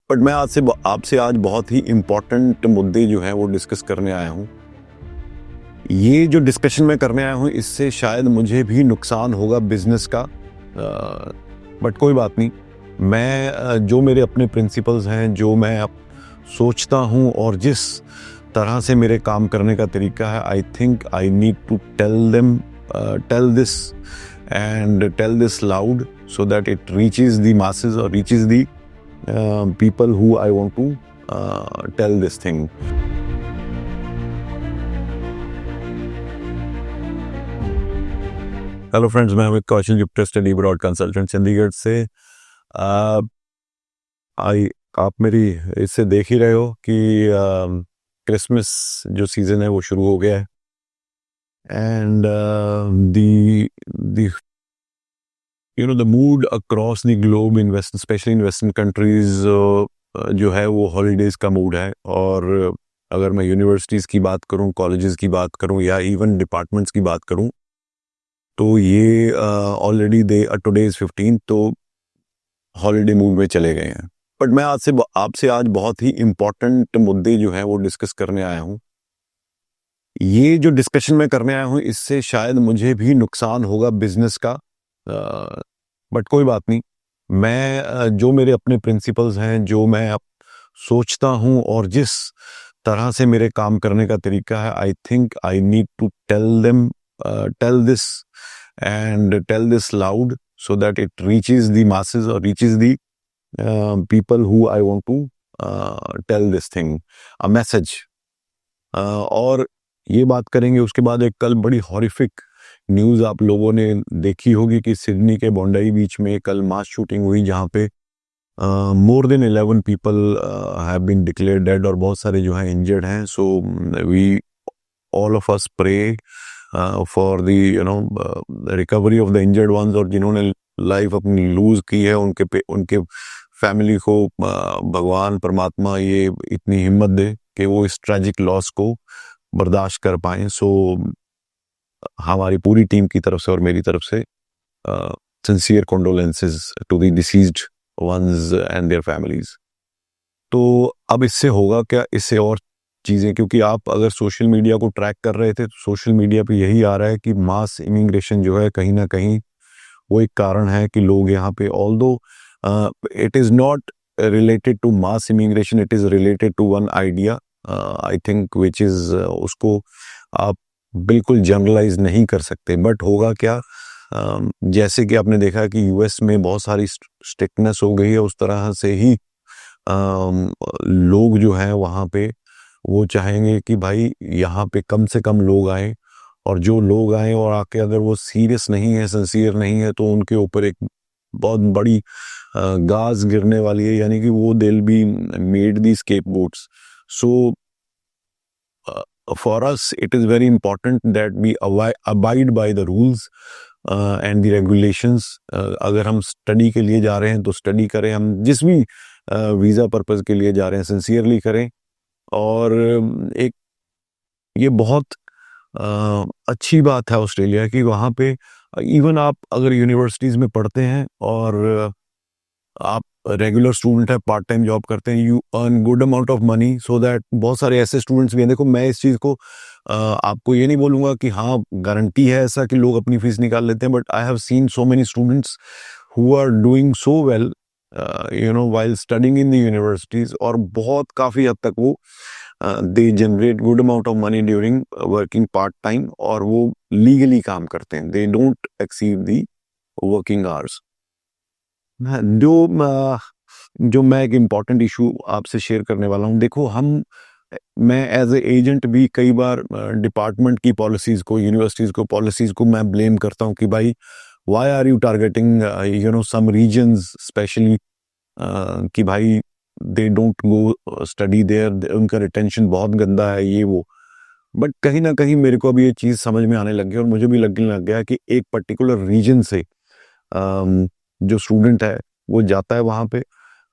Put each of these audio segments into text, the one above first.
But मैं आपसे आज बहुत ही इम्पोर्टेंट मुद्दे जो है वो डिस्कस करने आया हूँ। ये जो डिस्कशन मैं करने आया हूँ इससे शायद मुझे भी नुकसान होगा बिजनेस का, बट कोई बात नहीं। मैं जो मेरे अपने प्रिंसिपल्स हैं, जो मैं अब सोचता हूँ और जिस तरह से मेरे काम करने का तरीका है, I think I need to tell this and tell this loud so that it reaches the masses or reaches the people who I want to tell this thing. Hello friends, मैं Amit Kaushal, Gifter study abroad consultant Chandigarh से। आप मेरी इससे देख ही रहे हो कि Christmas जो सीज़न है वो शुरू हो गया है and the mood across the globe in West, especially in Western countries, जो है वो हॉलीडेज का मूड है। और अगर मैं यूनिवर्सिटीज़ की बात करूं, कॉलेजेस की बात करूं या इवन डिपार्टमेंट्स की बात करूं, तो ये ऑलरेडी टुडे इज 15, तो हॉलीडे मूड में चले गए हैं। बट मैं आपसे आज बहुत ही इम्पोर्टेंट मुद्दे जो है वो डिस्कस करने आया हूं। ये जो डिस्कशन मैं करने आया हूं इससे शायद मुझे भी नुकसान होगा बिजनेस का, बट कोई बात नहीं। मैं जो मेरे अपने प्रिंसिपल्स हैं, जो मैं अब सोचता हूँ और जिस तरह से मेरे काम करने का तरीका है, I think I need to tell this and tell this loud so that it reaches the masses or reaches the people who I want to tell this thing, a message. और ये बात करेंगे। उसके बाद एक कल बड़ी हॉरिफिक न्यूज़ आप लोगों ने देखी होगी कि सिडनी के बोंडाई बीच में कल मास शूटिंग हुई, जहाँ पे more than 11 people have been declared dead और बहुत सारे जो हैं इंजर्ड हैं। So we all of us pray for the recovery of the injured ones, और जिन्होंने लाइफ अपनी लूज की है उनके फैमिली को भगवान परमात्मा ये इतनी हिम्मत दे कि वो इस ट्रैजिक लॉस को बर्दाश्त कर पाएं। सो हमारी पूरी टीम की तरफ से और मेरी तरफ से sincere condolences to the deceased ones and their families. तो अब इससे होगा क्या, इससे और चीज़ें, क्योंकि आप अगर सोशल मीडिया को ट्रैक कर रहे थे तो सोशल मीडिया पे यही आ रहा है कि मास इमिग्रेशन जो है कहीं ना कहीं वो एक कारण है कि लोग यहाँ पे, although it is not related to mass immigration, it is related to one idea I think which is, उसको आप बिल्कुल जनरलाइज नहीं कर सकते। बट होगा क्या, जैसे कि आपने देखा कि यूएस में बहुत सारी स्ट्रिक्टनेस हो गई है, उस तरह से ही लोग जो हैं वहाँ पे वो चाहेंगे कि भाई यहाँ पे कम से कम लोग आए, और जो लोग आए और आके अगर वो सीरियस नहीं है, सिंसियर नहीं है, तो उनके ऊपर एक बहुत बड़ी गाज गिरने वाली है, यानी कि वो दिल be made the scapegoats. So for us it is very important that we abide by the rules and the regulations. अगर हम स्टडी के लिए जा रहे हैं तो स्टडी करें, हम जिस भी वीज़ा पर्पज़ के लिए जा रहे हैं सिंसियरली करें। और एक ये बहुत अच्छी बात है ऑस्ट्रेलिया की, वहाँ पे इवन आप अगर यूनिवर्सिटीज़ में पढ़ते हैं और आप रेगुलर स्टूडेंट है, पार्ट टाइम जॉब करते हैं, you earn good amount of money, so that बहुत सारे ऐसे स्टूडेंट्स भी हैं। देखो, मैं इस चीज़ को आपको ये नहीं बोलूँगा कि हाँ गारंटी है ऐसा कि लोग अपनी फीस निकाल लेते हैं, but I have seen so many students who are doing so well while studying in the universities, और बहुत काफ़ी हद तक वो they generate good amount of money during working part time, और वो लीगली काम करते हैं, they don't exceed the working hours. जो मैं एक इम्पॉर्टेंट इशू आपसे शेयर करने वाला हूँ। देखो, मैं एज ए एजेंट भी कई बार डिपार्टमेंट की पॉलिसीज़ को, यूनिवर्सिटीज़ को पॉलिसीज़ को मैं ब्लेम करता हूँ कि भाई why are you targeting some reasons specially, कि भाई they don't go study there, उनका रिटेंशन बहुत गंदा है, ये वो। बट कहीं ना कहीं मेरे को अभी ये चीज़ समझ में आने लग गई, और मुझे भी लगने लग गया कि एक पर्टिकुलर रीजन से जो स्टूडेंट है वो जाता है वहाँ पे,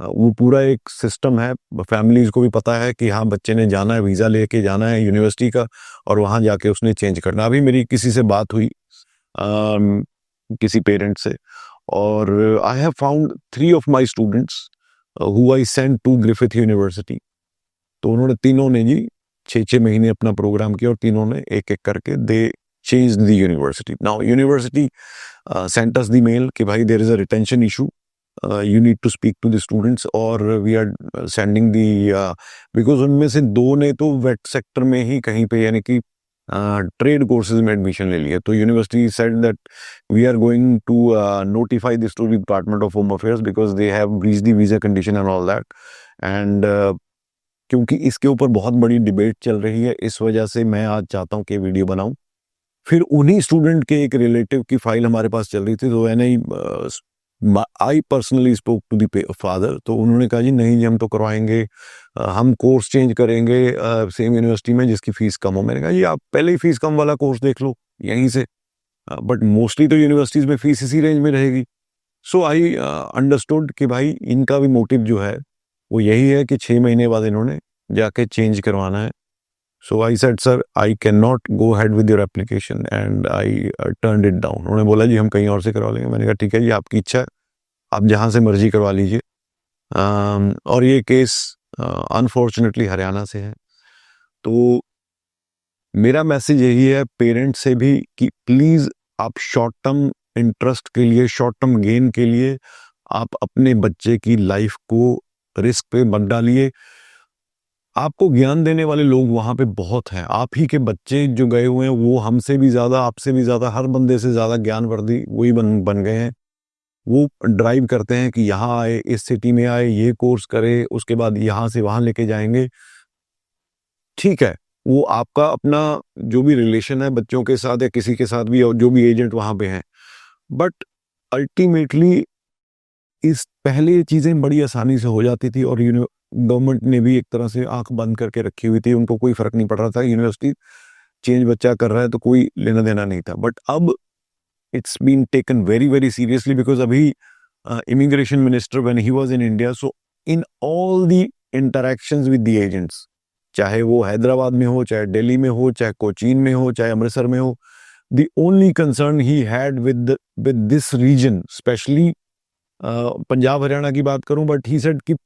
वो पूरा एक सिस्टम है, फैमिलीज को भी पता है कि हाँ बच्चे ने जाना है, वीज़ा लेके जाना है यूनिवर्सिटी का, और वहाँ जाके उसने चेंज करना। अभी मेरी किसी से बात हुई, किसी पेरेंट से, और I have found 3 of my students who I sent to Griffith University. तो उन्होंने तीनों ने जी 6-6 महीने अपना प्रोग्राम किया और तीनों ने एक-एक करके they changed the university. Now university sent us the mail कि भाई there is a retention issue, you need to speak to the students, और we are sending the because उनमें से 2 ने तो वेट सेक्टर में ही कहीं पे यानी कि ट्रेड कोर्सेज में एडमिशन ले लिया। तो university said that we are going to notify this to the Department of Home Affairs because they have breached the visa condition and all that, and क्योंकि इसके ऊपर बहुत बड़ी डिबेट चल रही है, इस वजह से मैं आज चाहता हूँ कि वीडियो बनाऊं। फिर उन्हीं स्टूडेंट के एक रिलेटिव की फाइल हमारे पास चल रही थी, तो I personally spoke to the father. तो उन्होंने कहा जी नहीं जी हम तो करवाएंगे, हम कोर्स चेंज करेंगे सेम यूनिवर्सिटी में जिसकी फीस कम हो। मैंने कहा जी आप पहले ही फीस कम वाला कोर्स देख लो यहीं से, बट मोस्टली तो यूनिवर्सिटीज़ में फीस इसी रेंज में रहेगी। सो आई अंडरस्टूड कि भाई इनका भी मोटिव जो है वो यही है कि 6 महीने बाद इन्होंने जाके चेंज करवाना है। So I said sir I can not go ahead with your application and I turned it down. उन्होंने बोला जी हम कहीं और से करवा लेंगे। मैंने कहा ठीक है जी आपकी इच्छा है, आप जहाँ से मर्जी करवा लीजिए। और ये केस अनफॉर्चुनेटली हरियाणा से है। तो मेरा मैसेज यही है पेरेंट्स से भी कि प्लीज़ आप शॉर्ट टर्म इंटरेस्ट के लिए, शॉर्ट टर्म गेन के लिए आप अपने बच्चे की लाइफ को रिस्क पे मत डालिए। आपको ज्ञान देने वाले लोग वहाँ पे बहुत हैं। आप ही के बच्चे जो गए हुए हैं वो हमसे भी ज़्यादा, आपसे भी ज़्यादा, हर बंदे से ज़्यादा ज्ञानवर्धी वही बन गए हैं। वो ड्राइव करते हैं कि यहाँ आए, इस सिटी में आए, ये कोर्स करे, उसके बाद यहाँ से वहाँ लेके जाएंगे। ठीक है, वो आपका अपना जो भी रिलेशन है बच्चों के साथ या किसी के साथ भी, और जो भी एजेंट वहाँ पे हैं, बट अल्टीमेटली इस पहले चीज़ें बड़ी आसानी से हो जाती थी और गवर्नमेंट ने भी एक तरह से आंख बंद करके रखी हुई थी, उनको कोई फर्क नहीं पड़ रहा था। यूनिवर्सिटी चेंज बच्चा कर रहा है तो कोई लेना देना नहीं था। बट अब it's been taken very very seriously because अभी immigration minister when he was in India, so in all the interactions with the agents, चाहे वो हैदराबाद में हो, चाहे दिल्ली में हो, चाहे कोचीन में हो, चाहे अमृतसर में हो, the only concern he had with this region, especially Punjab Haryana की बात करूं, but he said कि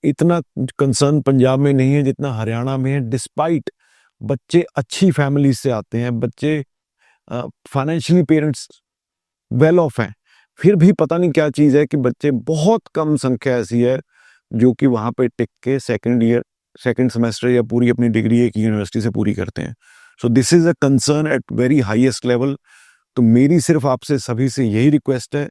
इतना कंसर्न पंजाब में नहीं है जितना हरियाणा में है। डिस्पाइट बच्चे अच्छी फैमिली से आते हैं, बच्चे फाइनेंशियली पेरेंट्स वेल ऑफ हैं, फिर भी पता नहीं क्या चीज़ है कि बच्चे बहुत कम संख्या ऐसी है जो कि वहाँ पे टिक के सेकेंड सेमेस्टर या पूरी अपनी डिग्री एक यूनिवर्सिटी से पूरी करते हैं। So this is a concern at very highest level. तो मेरी सिर्फ आपसे सभी से यही रिक्वेस्ट है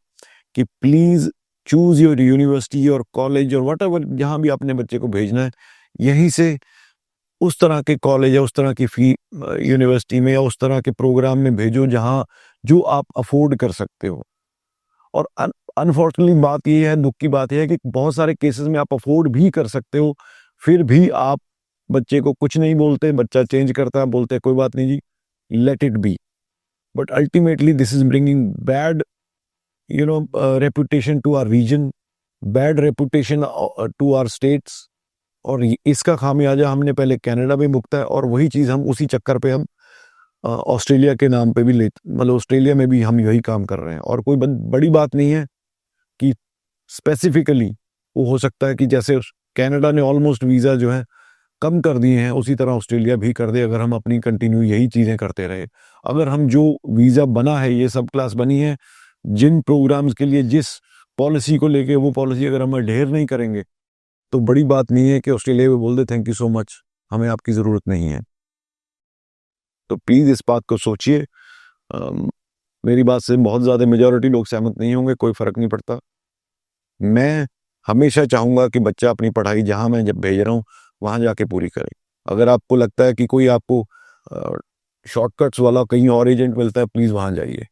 कि प्लीज़ चूज़ योर यूनिवर्सिटी और कॉलेज और वट एवर, जहाँ भी अपने बच्चे को भेजना है यहीं से उस तरह के कॉलेज या उस तरह की यूनिवर्सिटी में या उस तरह के प्रोग्राम में भेजो जहां जो आप अफोर्ड कर सकते हो। और अनफॉर्चुनेटली बात ये है, दुख की बात यह है कि बहुत सारे केसेस में आप अफोर्ड भी कर सकते हो, फिर भी आप बच्चे को कुछ नहीं बोलते, बच्चा चेंज करता है, बोलते कोई बात नहीं जी, let it be. But ultimately this is bringing bad reputation to our region, bad reputation to our states. और इसका खामियाजा हमने पहले कनाडा में भुगता है और वही चीज़ हम उसी चक्कर पे हम ऑस्ट्रेलिया के नाम पे भी मतलब ऑस्ट्रेलिया में भी हम यही काम कर रहे हैं। और कोई बड़ी बात नहीं है कि स्पेसिफिकली वो हो सकता है कि जैसे कनाडा ने ऑलमोस्ट वीज़ा जो है कम कर दिए हैं, उसी तरह ऑस्ट्रेलिया भी कर दे अगर हम अपनी कंटिन्यू यही चीज़ें करते रहे। अगर हम जो वीज़ा बना है, ये सब क्लास बनी है, जिन प्रोग्राम्स के लिए जिस पॉलिसी को लेके, वो पॉलिसी अगर हम अडेयर नहीं करेंगे तो बड़ी बात नहीं है कि ऑस्ट्रेलिया में बोल दे थैंक यू सो मच, हमें आपकी ज़रूरत नहीं है। तो प्लीज़ इस बात को सोचिए। मेरी बात से बहुत ज़्यादा मेजॉरिटी लोग सहमत नहीं होंगे, कोई फ़र्क नहीं पड़ता। मैं हमेशा चाहूँगा कि बच्चा अपनी पढ़ाई जहाँ मैं जब भेज रहा हूँ वहाँ जाके पूरी करे। अगर आपको लगता है कि कोई आपको शॉर्टकट्स वाला कहीं और एजेंट मिलता है, प्लीज़ वहाँ जाइए।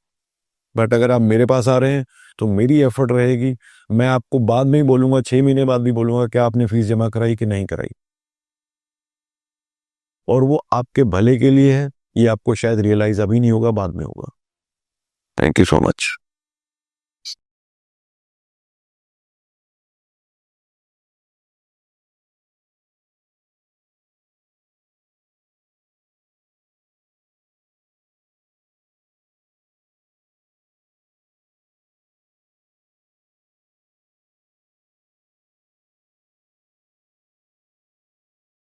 बट अगर आप मेरे पास आ रहे हैं तो मेरी एफर्ट रहेगी, मैं आपको बाद में ही बोलूँगा, 6 महीने बाद भी बोलूँगा कि आपने फीस जमा कराई कि नहीं कराई, और वो आपके भले के लिए है। ये आपको शायद रियलाइज़ अभी नहीं होगा, बाद में होगा। Thank you so much.